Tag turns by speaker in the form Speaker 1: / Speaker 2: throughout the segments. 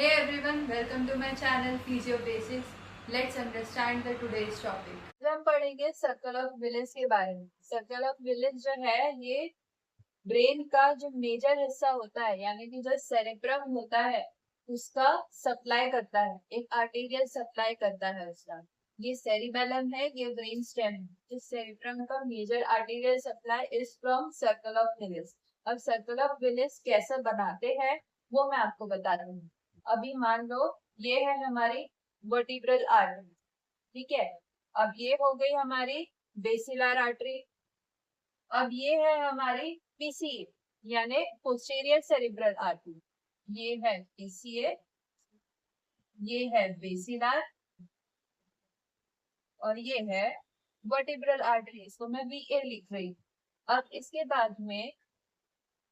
Speaker 1: Hey everyone, welcome to my channel Physio Basics. Let's understand the today's topic. हम पढ़ेंगे circle of Willis के बारे में। Circle of Willis जो है ये ब्रेन का जो मेजर हिस्सा होता है यानी कि जो सेरेब्रम होता है उसका सप्लाई करता है, एक आर्टेरियल सप्लाई करता है उसका। ये सेरिबेलम है, ये ब्रेन स्टेम है। इस सेरेब्रम का major arterial supply is from circle of Willis. अब सर्कल ऑफ विलिस कैसे बनाते हैं वो मैं आपको बता रही हूँ। अभी मान लो ये है हमारी वर्टिब्रल आर्टरी, ठीक है। अब ये हो गई हमारी बेसिलर आर्टरी। अब ये है हमारी पीसीए यानी पोस्टीरियर सेरिब्रल आर्टरी। ये है पीसीए, ये है बेसिलर और ये है वर्टिब्रल आर्टरी। इसको मैं वीए लिख रही हूँ। अब इसके बाद में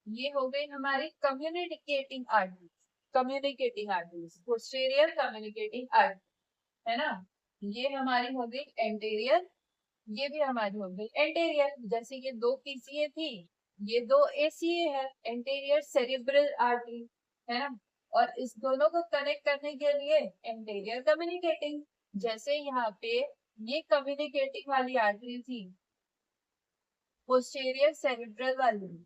Speaker 1: ये हो गई हमारी communicating artery. Communicating arteries, posterior communicating artery है ना। ये हमारी हो गई एंटीरियर, ये भी हमारी हो गई एंटीरियर। जैसे ये दो पीसीए थी, ये दो एसीए है, एंटीरियर सेरिब्रल आर्टरी है ना। और इस दोनों को कनेक्ट करने के लिए एंटीरियर कम्युनिकेटिंग, जैसे यहाँ पे ये कम्युनिकेटिंग वाली आर्टरी थी पोस्टीरियर सेरिब्रल वाली,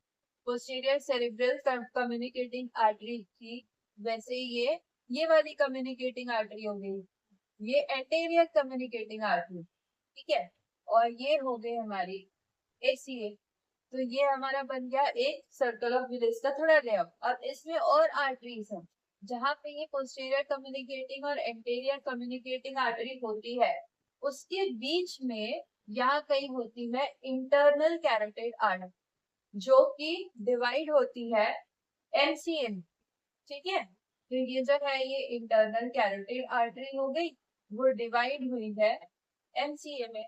Speaker 1: पोस्टीरियर सेरिब्रल कम्युनिकेटिंग आर्टरी थी, वैसे ये वाली कम्युनिकेटिंग आर्टरी हो गई, ये एंटीरियर कम्युनिकेटिंग आर्टरी, ठीक है। और ये हो गई हमारी एसीए। तो ये हमारा बन गया एक सर्कल ऑफ विलिस का थोड़ा लेआउट। अब इसमें और आर्टरीज हैं जहाँ पे ये पोस्टीरियर कम्युनिकेटिंग और एंटीरियर कम्युनिकेटिंग आर्टरी होती है, उसके बीच में यहाँ कहीं होती है इंटरनल कैरोटिड आर्टरी जो कि डिवाइड होती है एमसीएम, ठीक है। तो ये जो है ये इंटरनल कैरोटिड आर्टरी हो गई, वो डिवाइड हुई है एमसीए में।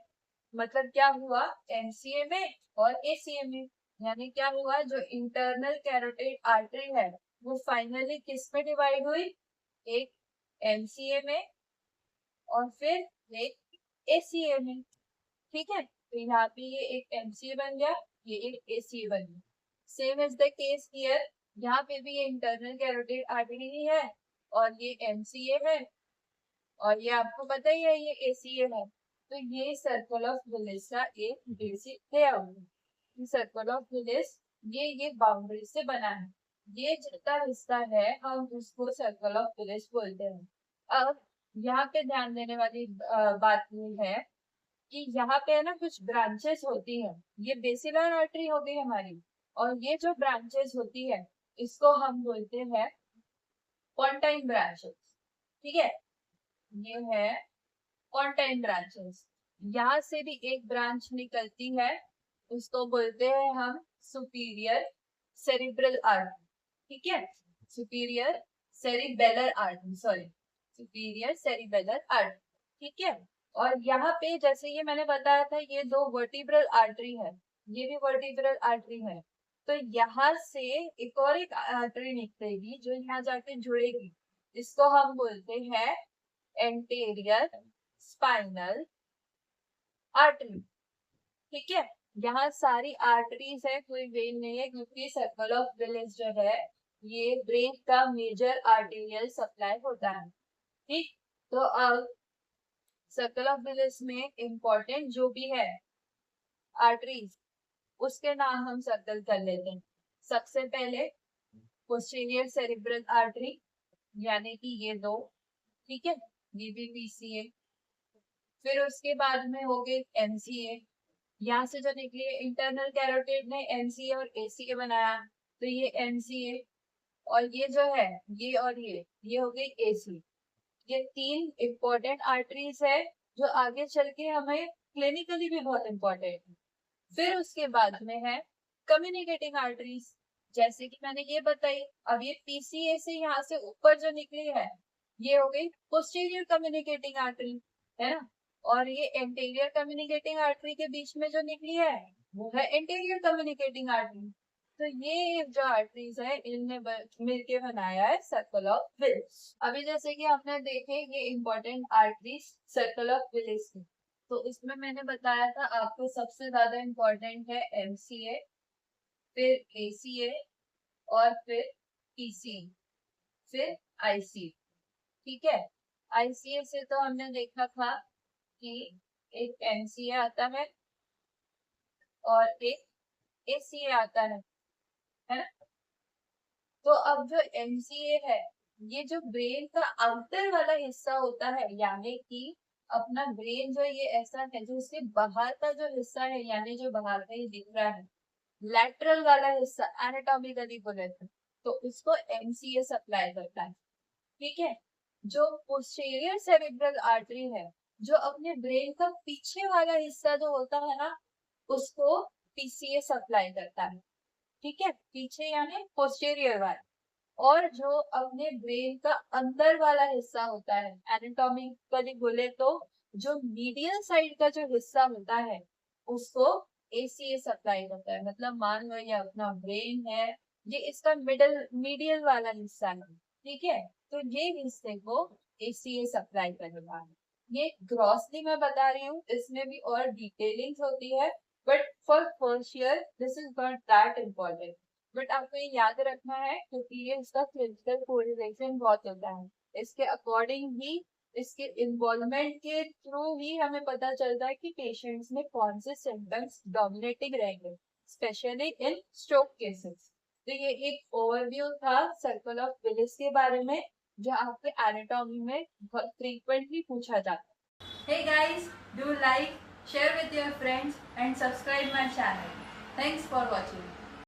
Speaker 1: मतलब क्या हुआ, एमसीए में और एसीए में। यानी क्या हुआ, जो इंटरनल कैरोटिड आर्टरी है वो फाइनली किस में डिवाइड हुई, एक एमसीए में और फिर एक एसीए में, ठीक है। तो यहाँ पे ये एक एमसीए बन गया, ये एक एसीए बन गया। Same is the case here, यहाँ पे भी ये इंटरनल कैरोटिड आर्टरी ही है और ये एमसीए है और ये आपको पता ही है ये एसीए है। तो ये सर्कल ऑफ विलिस का एक बेसिक लेआउट है। सर्कल ऑफ विलिस ये बाउंड्री से बना है। ये जितना हिस्सा है हम उसको सर्कल ऑफ विलिस बोलते हैं। अब यहाँ पे ध्यान देने वाली बात ये है कि यहाँ पे है ना कुछ ब्रांचेस होती है। ये बेसिलर आर्टरी हो गई हमारी, और ये जो ब्रांचेस होती है इसको हम बोलते हैं पॉन्टाइन ब्रांचेस, ठीक है। ये है पॉन्टाइन ब्रांचेस। यहाँ से भी एक ब्रांच निकलती है, उसको बोलते हैं हम सुपीरियर सेरिब्रल आर्टरी, ठीक है। Superior cerebellar artery, sorry, superior cerebellar artery, ठीक है। और यहाँ पे जैसे ये मैंने बताया था ये दो वर्टिब्रल आर्टरी है, ये भी वर्टिब्रल आर्टरी है। तो यहाँ से एक और एक आर्टरी निकलेगी जो यहाँ जाके जुड़ेगी, इसको हम बोलते हैं एंटीरियर स्पाइनल आर्टरी, ठीक है। यहाँ सारी आर्टरीज है, कोई वेन नहीं है, क्योंकि सर्कल ऑफ विलिस जो है ये ब्रेन का मेजर आर्टेरियल सप्लाई होता है, ठीक। तो अब सर्कल ऑफ विलिस में इंपॉर्टेंट जो भी है आर्टरीज उसके नाम हम सर्कल कर लेते हैं। सबसे पहले पोस्टीरियर सेरिब्रल आर्टरी यानी कि ये दो, ठीक है, ये भी पीसीए। फिर उसके बाद में हो गए एमसीए, यहाँ से जो निकली इंटरनल कैरोटिड ने एमसीए और एसीए बनाया, तो ये एमसीए। और ये जो है ये और ये हो गई एसी। ये तीन इंपॉर्टेंट आर्टरीज है जो आगे चल के हमें क्लिनिकली भी बहुत इंपॉर्टेंट है। फिर उसके बाद में है कम्युनिकेटिंग आर्टरीज, जैसे कि मैंने ये बताई। अब ये पीसीए से यहाँ से ऊपर जो निकली है ये हो गई पोस्टीरियर कम्युनिकेटिंग आर्टरी, है ना। और ये एंटीरियर कम्युनिकेटिंग आर्टरी के बीच में जो निकली है वो है एंटीरियर कम्युनिकेटिंग आर्टरी। तो ये जो आर्टरीज है इनने मिलके बनाया है सर्कल ऑफ विलिस। अभी जैसे कि हमने देखे ये important arteries circle of Willis की, तो इसमें मैंने बताया था आपको सबसे ज्यादा इम्पोर्टेंट है एमसीए, फिर एसीए और फिर पीसी, फिर आईसी। ठीक है। आईसीए से तो हमने देखा था कि एक एमसीए आता है और एक एसीए आता है ना। तो अब जो एमसीए है, ये जो ब्रेन का अंदर वाला हिस्सा होता है, यानी कि अपना ब्रेन जो ये ऐसा है जो उसके बाहर का जो हिस्सा है, यानी जो बाहर का ही दिख रहा है, लैटरल वाला हिस्सा एनाटॉमिकली बोले तो उसको एमसीए सप्लाई करता है। ठीक है। जो पोस्टीरियर सेरेब्रल आर्टरी है, जो अपने ब्रेन का पीछे वाला हिस्सा जो होता है ना, उसको पीसीए सप्लाई करता है। ठीक है, पीछे यानी पोस्टीरियर वाला। और जो अपने ब्रेन का अंदर वाला हिस्सा होता है, एनाटॉमिकली बोले तो जो मीडियल साइड का जो हिस्सा होता है, उसको एसीए सप्लाई करता है। मतलब मान लो ये अपना ब्रेन है, ये इसका मीडियल वाला हिस्सा है। ठीक है, तो ये हिस्से को एसीए सप्लाई करेगा। ये ग्रॉसली मैं बता रही हूँ, इसमें भी और डिटेलिंग्स होती है, but for first year this is not that important. But आपको ये याद रखना है क्योंकि ये इसका क्लिनिकल कोरिलेशन बहुत होता है। इसके अकॉर्डिंग ही, इसके इन्वॉल्वमेंट के थ्रू ही हमें पता चलता है कि पेशेंट्स में कौन से सिम्टम्स डोमिनेटिंग रहेंगे, स्पेशली इन स्ट्रोक केसेस। तो ये एक ओवरव्यू था सर्कल ऑफ विलिस के बारे में, जो आपके एनाटॉमी में बहुत फ्रीक्वेंटली पूछा जाता है। Hey guys, do like, share with your friends and subscribe my channel. Thanks for watching.